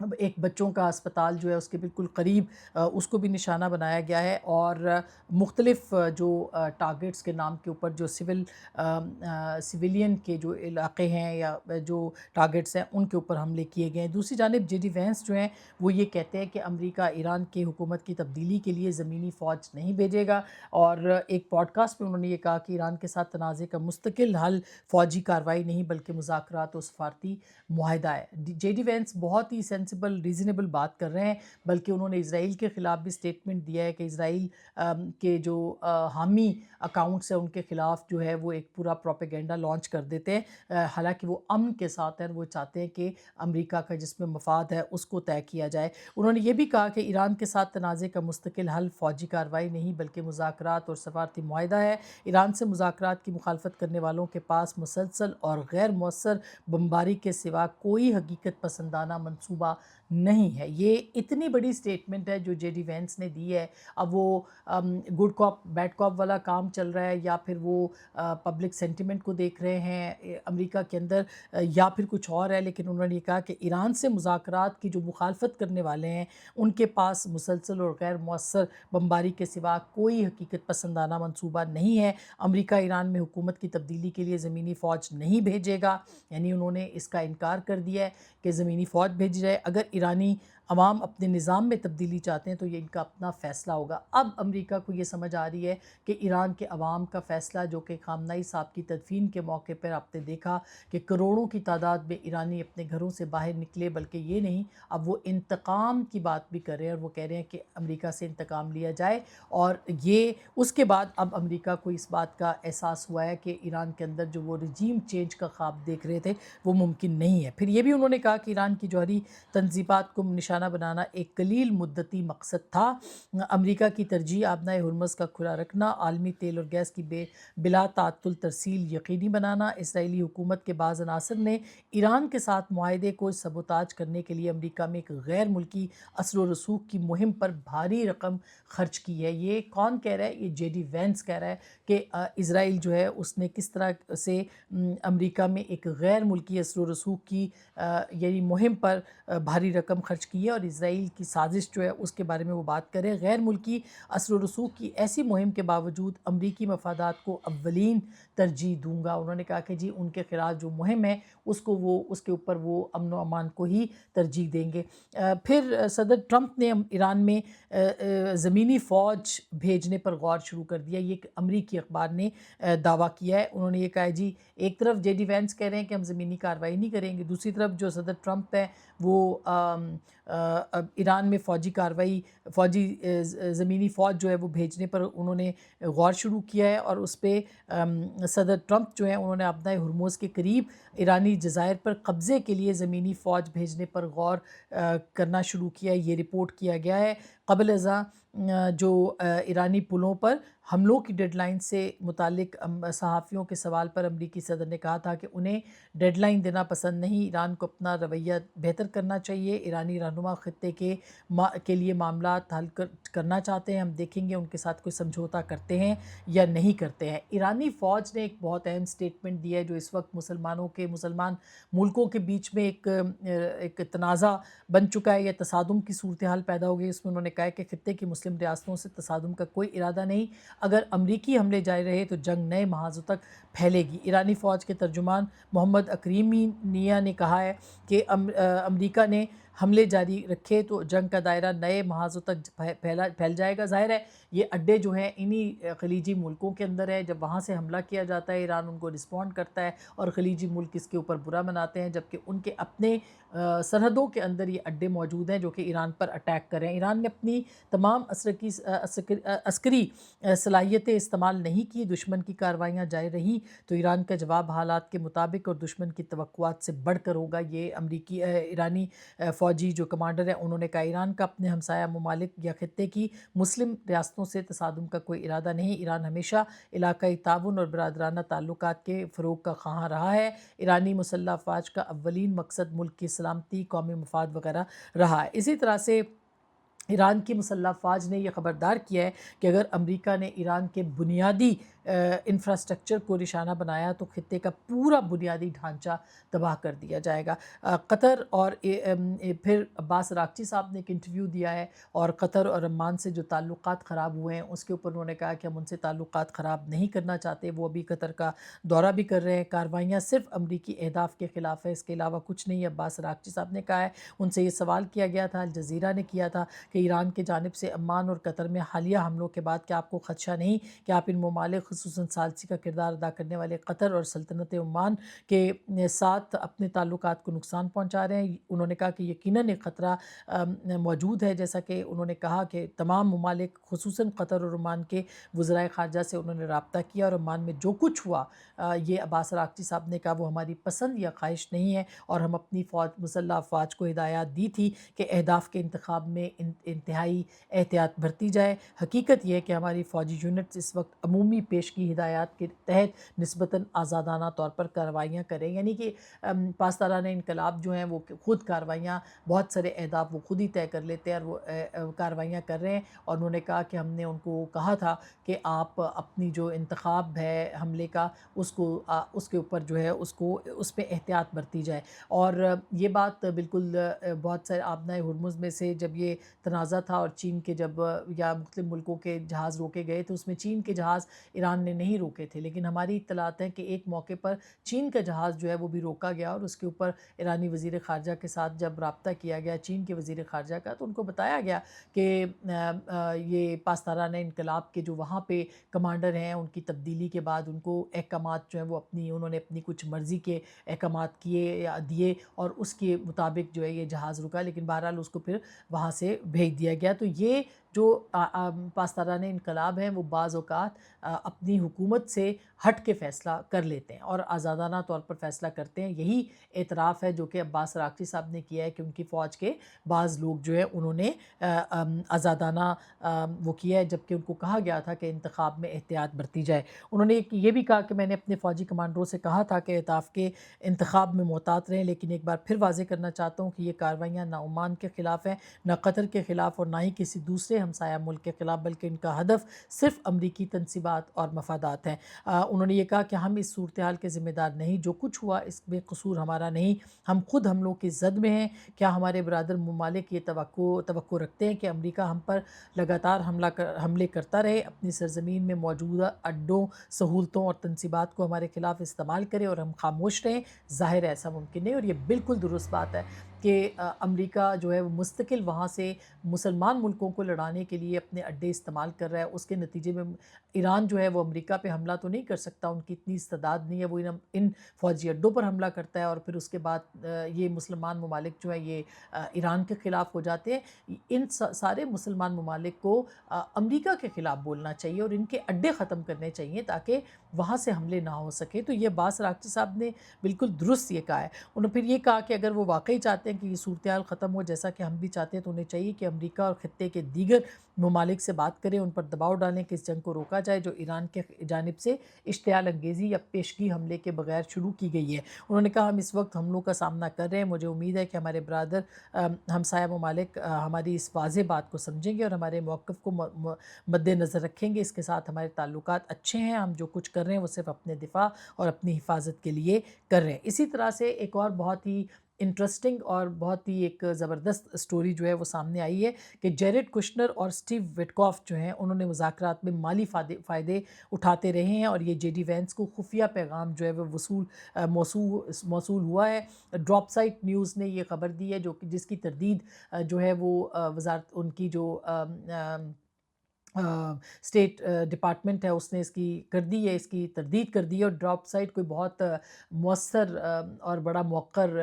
اب ایک بچوں کا اسپتال جو ہے اس کے بالکل قریب اس کو بھی نشانہ بنایا گیا ہے، اور مختلف جو ٹارگٹس کے نام کے اوپر جو سویلین کے جو علاقے ہیں یا جو ٹارگٹس ہیں ان کے اوپر حملے کیے گئے ہیں۔ دوسری جانب جے ڈی وینس جو ہیں وہ یہ کہتے ہیں کہ امریکہ ایران کی حکومت کی تبدیلی کے لیے زمینی فوج نہیں بھیجے گا، اور ایک پوڈ کاسٹ میں انہوں نے یہ کہا کہ ایران کے ساتھ تنازع کا مستقل حل فوجی کارروائی نہیں بلکہ مذاکرات و سفارتی معاہدہ ہے۔ جے ڈی وینس بہت ہی سینسیبل ریزنیبل بات کر رہے ہیں، بلکہ انہوں نے اسرائیل کے خلاف بھی سٹیٹمنٹ دیا ہے کہ اسرائیل کے جو حامی اکاؤنٹس ہیں ان کے خلاف جو ہے وہ ایک پورا پروپیگنڈا لانچ کر دیتے ہیں، حالانکہ وہ امن کے ساتھ ہیں، وہ چاہتے ہیں کہ امریکہ کا جس میں مفاد ہے اس کو طے کیا جائے۔ انہوں نے یہ بھی کہا کہ ایران کے ساتھ تنازع کا مستقل حل فوجی کارروائی نہیں بلکہ مذاکرات اور سفارتی معاہدہ ہے۔ ایران سے مذاکرات کی مخالفت کرنے والوں کے پاس مسلسل اور غیر مؤثر بمباری کے سوا کوئی حقیقت پسندانہ منصوبہ نہیں ہے۔ یہ اتنی بڑی سٹیٹمنٹ ہے جو جے ڈی وینس نے دی ہے۔ اب وہ گڈ کاپ بیڈ کاپ والا کام چل رہا ہے، یا پھر وہ پبلک سینٹیمنٹ کو دیکھ رہے ہیں امریکہ کے اندر، یا پھر کچھ اور ہے، لیکن انہوں نے یہ کہا کہ ایران سے مذاکرات کی جو مخالفت کرنے والے ہیں ان کے پاس مسلسل اور غیر مؤثر بمباری کے سوا کوئی حقیقت پسندانہ منصوبہ نہیں ہے۔ امریکہ ایران میں حکومت کی تبدیلی کے لیے زمینی فوج نہیں بھیجے گا، یعنی انہوں نے اس کا انکار کر دیا ہے کہ زمینی فوج بھیجی جائے۔ اگر ایرانی عوام اپنے نظام میں تبدیلی چاہتے ہیں تو یہ ان کا اپنا فیصلہ ہوگا۔ اب امریکہ کو یہ سمجھ آ رہی ہے کہ ایران کے عوام کا فیصلہ، جو کہ خامنہئی صاحب کی تدفین کے موقع پر آپ نے دیکھا کہ کروڑوں کی تعداد میں ایرانی اپنے گھروں سے باہر نکلے، بلکہ یہ نہیں، اب وہ انتقام کی بات بھی کر رہے ہیں، اور وہ کہہ رہے ہیں کہ امریکہ سے انتقام لیا جائے، اور یہ اس کے بعد اب امریکہ کو اس بات کا احساس ہوا ہے کہ ایران کے اندر جو وہ رجیم چینج کا خواب دیکھ رہے تھے وہ ممکن نہیں ہے۔ پھر یہ بھی انہوں نے کہا کہ ایران کی جوہری تنصیبات کو نشانہ بنانا ایک قلیل مدتی مقصد تھا۔ امریکہ کی ترجیح آبنۂ ہرمز کا کھلا رکھنا، عالمی تیل اور گیس کی بلا تعطل ترسیل یقینی بنانا۔ اسرائیلی حکومت کے بعض عناصر نے ایران کے ساتھ معاہدے کو سبوتاج کرنے کے لیے امریکہ میں ایک غیر ملکی اثر و رسوخ کی مہم پر بھاری رقم خرچ کی ہے۔ یہ کون کہہ رہا ہے؟ یہ جے ڈی وینس کہہ رہا ہے کہ اسرائیل جو ہے اس نے کس طرح سے امریکہ میں ایک غیر ملکی اثر و رسوخ کی یعنی مہم پر بھاری رقم خرچ کی ہے، اور اسرائیل کی سازش جو ہے اس کے بارے میں وہ بات کریں۔ غیر ملکی اثر و رسوخ کی ایسی مہم کے باوجود امریکی مفادات کو اولین ترجیح دوں گا۔ انہوں نے کہا کہ جی ان کے خلاف جو مہم ہے اس کے اوپر وہ امن و امان کو ہی ترجیح دیں گے۔ پھر صدر ٹرمپ نے ایران میں زمینی فوج بھیجنے پر غور شروع کر دیا۔ یہ ایک امریکی اخبار نے دعویٰ کیا ہے۔ انہوں نے یہ کہا جی ایک طرف جے ڈی وینس کہہ رہے ہیں کہ ہم زمینی کارروائی نہیں کریں گے، دوسری طرف جو صدر ٹرمپ ہے وہ ایران میں زمینی فوج جو ہے وہ بھیجنے پر انہوں نے غور شروع کیا ہے، اور اس پہ صدر ٹرمپ جو ہیں انہوں نے آبنائے ہرموز کے قریب ایرانی جزائر پر قبضے کے لیے زمینی فوج بھیجنے پر غور کرنا شروع کیا ہے۔ یہ رپورٹ کیا گیا ہے۔ قبل ازاں جو ایرانی پلوں پر حملوں کی ڈیڈ لائن سے متعلق صحافیوں کے سوال پر امریکی صدر نے کہا تھا کہ انہیں ڈیڈ لائن دینا پسند نہیں، ایران کو اپنا رویہ بہتر کرنا چاہیے۔ ایرانی رہنما خطے کے لیے معاملات حل کرنا چاہتے ہیں، ہم دیکھیں گے ان کے ساتھ کوئی سمجھوتا کرتے ہیں یا نہیں کرتے ہیں۔ ایرانی فوج نے ایک بہت اہم سٹیٹمنٹ دی ہے جو اس وقت مسلمان ملکوں کے بیچ میں ایک تنازع بن چکا ہے، یا تصادم کی صورتحال پیدا ہو گئی۔ اس میں انہوں نے کہا ہے کہ خطے کی مسلم ریاستوں سے تصادم کا کوئی ارادہ نہیں، اگر امریکی حملے جاری رہے تو جنگ نئے محاذوں تک پھیلے گی۔ ایرانی فوج کے ترجمان محمد اکریمی نیا نے کہا ہے کہ امریکہ نے حملے جاری رکھے تو جنگ کا دائرہ نئے محاذوں تک پھیل جائے گا۔ ظاہر ہے یہ اڈے جو ہیں انہی خلیجی ملکوں کے اندر ہے، جب وہاں سے حملہ کیا جاتا ہے ایران ان کو رسپونڈ کرتا ہے، اور خلیجی ملک اس کے اوپر برا مناتے ہیں، جبکہ ان کے اپنے سرحدوں کے اندر یہ اڈے موجود ہیں جو کہ ایران پر اٹیک کریں۔ ایران نے اپنی تمام عسکری صلاحیتیں استعمال نہیں کی، دشمن کی کارروائیاں جاری رہیں تو ایران کا جواب حالات کے مطابق اور دشمن کی توقعات سے بڑھ کر ہوگا۔ یہ ایرانی فوجی جو کمانڈر ہیں انہوں نے کہا ایران کا اپنے ہمسایہ ممالک یا خطے کی مسلم ریاستوں سے تصادم کا کوئی ارادہ نہیں، ایران ہمیشہ علاقائی تعاون اور برادرانہ تعلقات کے فروغ کا خواہاں رہا ہے۔ ایرانی مسلح افواج کا اولین مقصد ملک کی سلامتی، قومی مفاد وغیرہ رہا ہے۔ اسی طرح سے ایران کی مسلح افواج نے یہ خبردار کیا ہے کہ اگر امریکہ نے ایران کے بنیادی انفراسٹرکچر کو نشانہ بنایا تو خطے کا پورا بنیادی ڈھانچہ تباہ کر دیا جائے گا۔ قطر اور پھر عباس راغچی صاحب نے ایک انٹرویو دیا ہے اور قطر اور عمان سے جو تعلقات خراب ہوئے ہیں اس کے اوپر انہوں نے کہا کہ ہم ان سے تعلقات خراب نہیں کرنا چاہتے۔ وہ ابھی قطر کا دورہ بھی کر رہے ہیں۔ کاروائیاں صرف امریکی اہداف کے خلاف ہے، اس کے علاوہ کچھ نہیں ہے، عباس راغچی صاحب نے کہا ہے۔ ان سے یہ سوال کیا گیا تھا، الجزیرہ نے کیا تھا کہ ایران کی جانب سے عمان اور قطر میں حالیہ حملوں کے بعد کیا آپ کو خدشہ نہیں کہ آپ ان ممالک خصوصاً ثالثی کا کردار ادا کرنے والے قطر اور سلطنت عمان کے ساتھ اپنے تعلقات کو نقصان پہنچا رہے ہیں؟ انہوں نے کہا کہ یقیناً ایک خطرہ موجود ہے، جیسا کہ انہوں نے کہا کہ تمام ممالک خصوصاً قطر اور عمان کے وزرائے خارجہ سے انہوں نے رابطہ کیا اور عمان میں جو کچھ ہوا یہ عباس راغچی صاحب نے کہا وہ ہماری پسند یا خواہش نہیں ہے اور ہم اپنی مسلح افواج کو ہدایات دی تھی کہ اہداف کے انتخاب میں انتہائی احتیاط برتی جائے۔ حقیقت یہ ہے کہ ہماری فوجی یونٹس اس وقت عمومی پیشگی ہدایات کے تحت نسبتاً آزادانہ طور پر کارروائیاں کریں، یعنی کہ پاسداران انقلاب جو ہیں وہ خود کارروائیاں بہت سارے اہداف وہ خود ہی طے کر لیتے ہیں اور وہ کارروائیاں کر رہے ہیں۔ اور انہوں نے کہا کہ ہم نے ان کو کہا تھا کہ آپ اپنی جو انتخاب ہے حملے کا اس کے اوپر جو ہے اس پہ احتیاط برتی جائے۔ اور یہ بات بالکل بہت سارے آبنائے ہرمز میں سے جب یہ تنازع تھا اور چین کے جب یا مختلف ملکوں کے جہاز روکے گئے تو اس میں چین کے جہاز ایران نے نہیں روکے تھے، لیکن ہماری اطلاعات ہیں کہ ایک موقع پر چین کا جہاز جو ہے وہ بھی روکا گیا اور اس کے اوپر ایرانی وزیر خارجہ کے ساتھ جب رابطہ کیا گیا چین کے وزیر خارجہ کا تو ان کو بتایا گیا کہ یہ پاسداران انقلاب کے جو وہاں پہ کمانڈر ہیں ان کی تبدیلی کے بعد ان کو احکامات جو ہیں وہ انہوں نے اپنی کچھ مرضی کے احکامات کیے یا دیے اور اس کے مطابق جو ہے یہ جہاز رکا، لیکن بہرحال اس کو پھر وہاں سے بھیج دیا گیا۔ تو یہ جو پاسداران انقلاب ہیں وہ بعض اوقات اپنی حکومت سے ہٹ کے فیصلہ کر لیتے ہیں اور آزادانہ طور پر فیصلہ کرتے ہیں۔ یہی اعتراف ہے جو کہ عباس راغچی صاحب نے کیا ہے کہ ان کی فوج کے بعض لوگ جو ہے انہوں نے آزادانہ وہ کیا ہے، جبکہ ان کو کہا گیا تھا کہ انتخاب میں احتیاط برتی جائے۔ انہوں نے یہ بھی کہا کہ میں نے اپنے فوجی کمانڈروں سے کہا تھا کہ اہداف کے انتخاب میں محتاط رہیں، لیکن ایک بار پھر واضح کرنا چاہتا ہوں کہ یہ کارروائیاں نہ عمان کے خلاف ہیں، نہ قطر کے خلاف اور نہ ہی کسی دوسرے ہمسایہ ملک کے خلاف، بلکہ ان کا ہدف صرف امریکی تنصیبات اور مفادات ہیں۔ انہوں نے یہ کہا کہ ہم اس صورتحال کے ذمہ دار نہیں، جو کچھ ہوا اس میں قصور ہمارا نہیں، ہم خود حملوں کی زد میں ہیں۔ کیا ہمارے برادر ممالک یہ توقع رکھتے ہیں کہ امریکہ ہم پر لگاتار حملے کرتا رہے، اپنی سرزمین میں موجودہ اڈوں، سہولتوں اور تنصیبات کو ہمارے خلاف استعمال کرے اور ہم خاموش رہیں؟ ظاہر ہے ایسا ممکن نہیں، اور یہ بالکل درست بات ہے کہ امریکہ جو ہے وہ مستقل وہاں سے مسلمان ملکوں کو لڑانے کے لیے اپنے اڈے استعمال کر رہا ہے۔ اس کے نتیجے میں ایران جو ہے وہ امریکہ پہ حملہ تو نہیں کر سکتا، ان کی اتنی استعداد نہیں ہے، وہ ان فوجی اڈوں پر حملہ کرتا ہے اور پھر اس کے بعد یہ مسلمان ممالک جو ہے یہ ایران کے خلاف ہو جاتے ہیں۔ ان سارے مسلمان ممالک کو امریکہ کے خلاف بولنا چاہیے اور ان کے اڈے ختم کرنے چاہیے تاکہ وہاں سے حملے نہ ہو سکے۔ تو یہ عباس راغچی صاحب نے بالکل درست یہ کہا ہے۔ انہوں نے پھر یہ کہا کہ اگر وہ واقعی چاہتے ہیں کہ یہ صورتحال ختم ہو جیسا کہ ہم بھی چاہتے ہیں تو انہیں چاہیے کہ امریکہ اور خطے کے دیگر ممالک سے بات کریں، ان پر دباؤ ڈالیں کہ اس جنگ کو روکا جائے جو ایران کے جانب سے اشتعال انگیزی یا پیشگی حملے کے بغیر شروع کی گئی ہے۔ انہوں نے کہا ہم اس وقت حملوں کا سامنا کر رہے ہیں، مجھے امید ہے کہ ہمارے برادر ہمسایہ ممالک ہماری اس واضح بات کو سمجھیں گے اور ہمارے موقف کو مد نظر رکھیں گے۔ اس کے ساتھ ہمارے تعلقات اچھے ہیں، ہم جو کچھ کر رہے ہیں وہ صرف اپنے دفاع اور اپنی حفاظت کے لیے کر رہے ہیں۔ اسی طرح سے ایک اور بہت ہی انٹرسٹنگ اور بہت ہی ایک زبردست سٹوری جو ہے وہ سامنے آئی ہے کہ جیرڈ کشنر اور سٹیو وٹکاف جو ہیں انہوں نے مذاکرات میں مالی فائدے اٹھاتے رہے ہیں اور یہ جے ڈی وینس کو خفیہ پیغام جو ہے وہ موصول ہوا ہے۔ ڈراپ سائٹ نیوز نے یہ خبر دی ہے جس کی تردید جو ہے وہ وزارت ان کی جو اسٹیٹ ڈپارٹمنٹ ہے اس نے اس کی کر دی ہے، اس کی تردید کر دی ہے۔ اور ڈراپ سائٹ کوئی بہت مؤثر اور بڑا موقر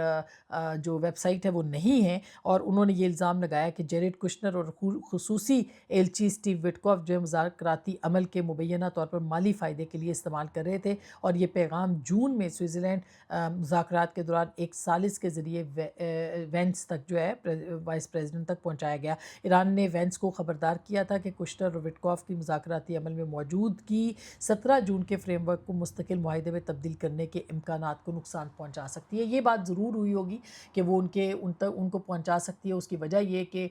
جو ویب سائٹ ہے وہ نہیں ہے، اور انہوں نے یہ الزام لگایا کہ جیرڈ کشنر اور خصوصی ایلچی سٹیو وٹکاف جو ہے مذاکراتی عمل کے مبینہ طور پر مالی فائدے کے لیے استعمال کر رہے تھے، اور یہ پیغام جون میں سوئٹزرلینڈ مذاکرات کے دوران ایک ثالث کے ذریعے وینس تک جو ہے وائس پریزیڈنٹ تک پہنچایا گیا۔ ایران نے وینس کو خبردار کیا تھا کہ کشنر اور وٹکاف کی مذاکراتی عمل میں موجودگی 17 جون کے فریم ورک کو مستقل معاہدے میں تبدیل کرنے کے امکانات کو نقصان پہنچا سکتی ہے. یہ بات ضرور ہوئی ہوگی کہ وہ ان کو پہنچا سکتی ہے. اس کی وجہ یہ کہ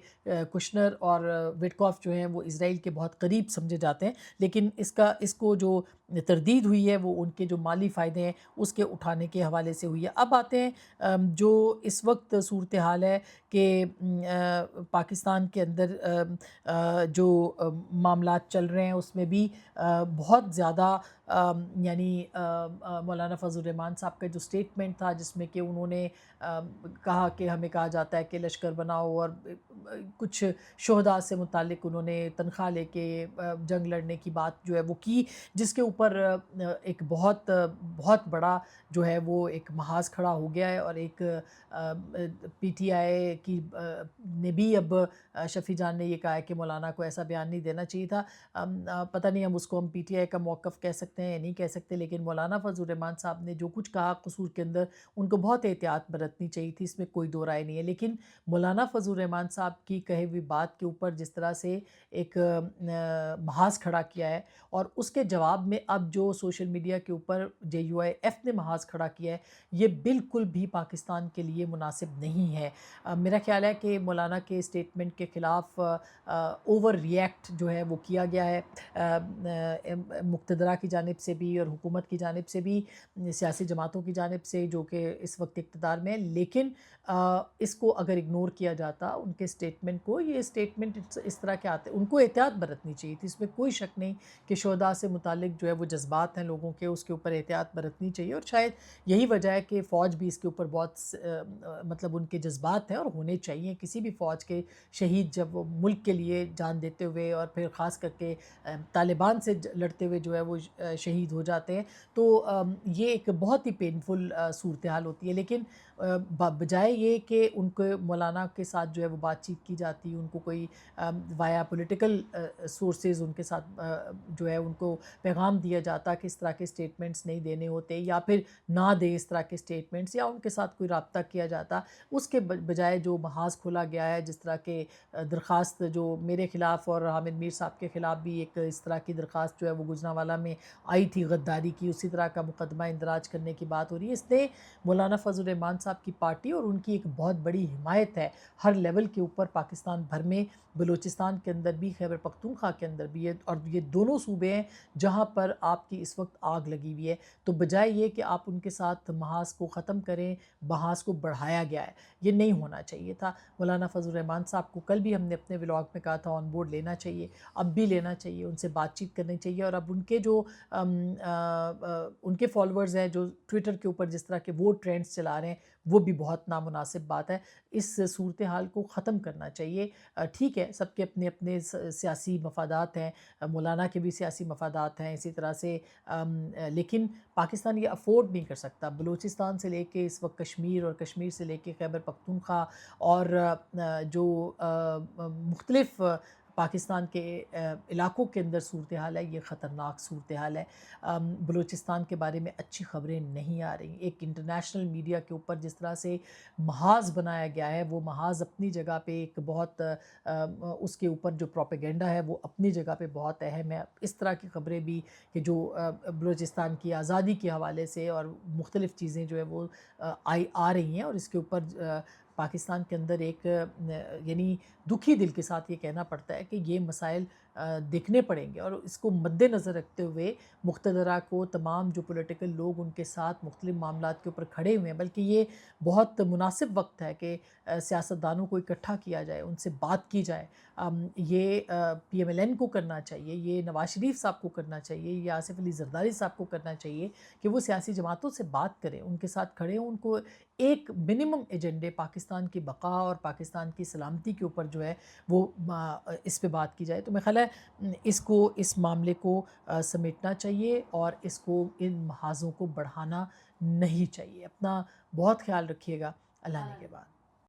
کشنر اور وٹکاف جو ہیں وہ اسرائیل کے بہت قریب سمجھے جاتے ہیں، لیکن اس کو جو تردید ہوئی ہے وہ ان کے جو مالی فائدے ہیں اس کے اٹھانے کے حوالے سے ہوئی ہے. اب آتے ہیں جو اس وقت صورتحال ہے کہ پاکستان کے اندر جو معاملات چل رہے ہیں اس میں بھی بہت زیادہ یعنی مولانا فضل الرحمان صاحب کا جو سٹیٹمنٹ تھا جس میں کہ انہوں نے کہا کہ ہمیں کہا جاتا ہے کہ لشکر بناؤ، اور کچھ شہداء سے متعلق انہوں نے تنخواہ لے کے جنگ لڑنے کی بات جو ہے وہ کی، جس کے اوپر ایک بہت بہت بڑا جو ہے وہ ایک محاذ کھڑا ہو گیا ہے. اور ایک پی ٹی آئی کی نے بھی اب شفیع جان نے یہ کہا ہے کہ مولانا کو ایسا بیان نہیں دینا چاہیے تھا. پتہ نہیں ہم اس کو پی ٹی آئی کا موقف کہہ سکتے ہیں یا نہیں کہہ سکتے، لیکن مولانا فضل الرحمان صاحب نے جو کچھ کہا قصور کے اندر ان کو بہت احتیاط برتنی چاہیے تھی، اس میں کوئی دو رائے نہیں ہے. لیکن مولانا فضل الرحمان صاحب کی کہے ہوئی بات کے اوپر جس طرح سے ایک محاذ کھڑا کیا ہے، اور اس کے جواب میں اب جو سوشل میڈیا کے اوپر JUIF نے محاذ کھڑا کیا ہے، یہ بالکل بھی پاکستان کے لیے مناسب نہیں ہے. میرا خیال ہے کہ مولانا کے اسٹیٹمنٹ کے خلاف اوور ریئیکٹ جو ہے وہ کیا گیا ہے مقتدرہ کی جانب سے بھی اور حکومت کی جانب سے بھی، سیاسی جماعتوں کی جانب سے جو کہ اس وقت اقتدار میں ہے. لیکن اس کو اگر اگنور کیا جاتا ان کے اسٹیٹمنٹ کو، یہ اسٹیٹمنٹ اس طرح کے آتے، ان کو احتیاط برتنی چاہیے تھی. اس میں کوئی شک نہیں کہ شہداء سے متعلق جو ہے وہ جذبات ہیں لوگوں کے، اس کے اوپر احتیاط برتنی چاہیے. اور شاید یہی وجہ ہے کہ فوج بھی اس کے اوپر بہت مطلب ان کے جذبات ہیں اور ہونے چاہیے. کسی بھی فوج کے شہید جب وہ ملک کے لیے جان دیتے ہوئے اور پھر خاص کر کے طالبان سے لڑتے ہوئے جو ہے وہ شہید ہو جاتے ہیں، تو یہ ایک بہت ہی پینفل صورتحال ہوتی ہے. لیکن بجائے یہ کہ ان کو مولانا کے ساتھ جو ہے وہ بات چیت کی جاتی، ان کو کوئی وایا پولیٹیکل سورسز ان کے ساتھ جو ہے ان کو پیغام دیا جاتا کہ اس طرح کے سٹیٹمنٹس نہیں دینے ہوتے، یا پھر نہ دے اس طرح کے سٹیٹمنٹس، یا ان کے ساتھ کوئی رابطہ کیا جاتا، اس کے بجائے جو محاذ کھولا گیا ہے، جس طرح کے درخواست جو میرے خلاف اور حامد میر صاحب کے خلاف بھی ایک اس طرح کی درخواست جو ہے وہ گجرانوالہ میں آئی تھی غداری کی، اسی طرح کا مقدمہ اندراج کرنے کی بات ہو رہی ہے. اس نے مولانا فضل الرحمان صاحب کی پارٹی اور ان کی ایک بہت بڑی حمایت ہے ہر لیول کے اوپر، پاکستان بھر میں، بلوچستان کے اندر بھی، خیبر پختونخوا کے اندر بھی ہے، اور یہ دونوں صوبے ہیں جہاں پر آپ کی اس وقت آگ لگی ہوئی ہے. تو بجائے یہ کہ آپ ان کے ساتھ محاذ کو ختم کریں، محاذ کو بڑھایا گیا ہے، یہ نہیں ہونا چاہیے تھا. مولانا فضل الرحمان صاحب کو کل بھی ہم نے اپنے ولاگ میں کہا تھا آن بورڈ لینا چاہیے، اب بھی لینا چاہیے، ان سے بات چیت کرنی چاہیے. اور اب ان کے جو ان کے فالورز ہیں جو ٹویٹر کے اوپر جس طرح کے وہ ٹرینڈز چلا رہے ہیں، وہ بھی بہت نامناسب بات ہے. اس صورتحال کو ختم کرنا چاہیے. ٹھیک ہے، سب کے اپنے اپنے سیاسی مفادات ہیں، مولانا کے بھی سیاسی مفادات ہیں اسی طرح سے، لیکن پاکستان یہ افورڈ نہیں کر سکتا. بلوچستان سے لے کے اس وقت کشمیر، اور کشمیر سے لے کے خیبر پختونخوا، اور جو مختلف پاکستان کے علاقوں کے اندر صورتحال ہے، یہ خطرناک صورتحال ہے. بلوچستان کے بارے میں اچھی خبریں نہیں آ رہی. ایک انٹرنیشنل میڈیا کے اوپر جس طرح سے محاذ بنایا گیا ہے، وہ محاذ اپنی جگہ پہ ایک بہت اس کے اوپر جو پروپیگنڈا ہے وہ اپنی جگہ پہ بہت اہم ہے. اس طرح کی خبریں بھی کہ جو بلوچستان کی آزادی کے حوالے سے اور مختلف چیزیں جو ہے وہ آ رہی ہیں، اور اس کے اوپر پاکستان کے اندر ایک یعنی دکھی دل کے ساتھ یہ کہنا پڑتا ہے کہ یہ مسائل دیکھنے پڑیں گے. اور اس کو مد نظر رکھتے ہوئے مقتدرہ کو، تمام جو پولیٹیکل لوگ ان کے ساتھ مختلف معاملات کے اوپر کھڑے ہوئے ہیں، بلکہ یہ بہت مناسب وقت ہے کہ سیاستدانوں کو اکٹھا کیا جائے، ان سے بات کی جائے. یہ PMLN کو کرنا چاہیے، یہ نواز شریف صاحب کو کرنا چاہیے، یہ آصف علی زرداری صاحب کو کرنا چاہیے کہ وہ سیاسی جماعتوں سے بات کریں، ان کے ساتھ کھڑے ہوں، ان کو ایک منیمم ایجنڈے پاکستان کی بقا اور پاکستان کی سلامتی کے اوپر جو ہے وہ اس پہ بات کی جائے. تو میرا خیال ہے اس معاملے کو سمیٹنا چاہیے اور اس کو، ان محاذوں کو بڑھانا نہیں چاہیے. اپنا بہت خیال رکھیے گا. اللہ نے کے بعد.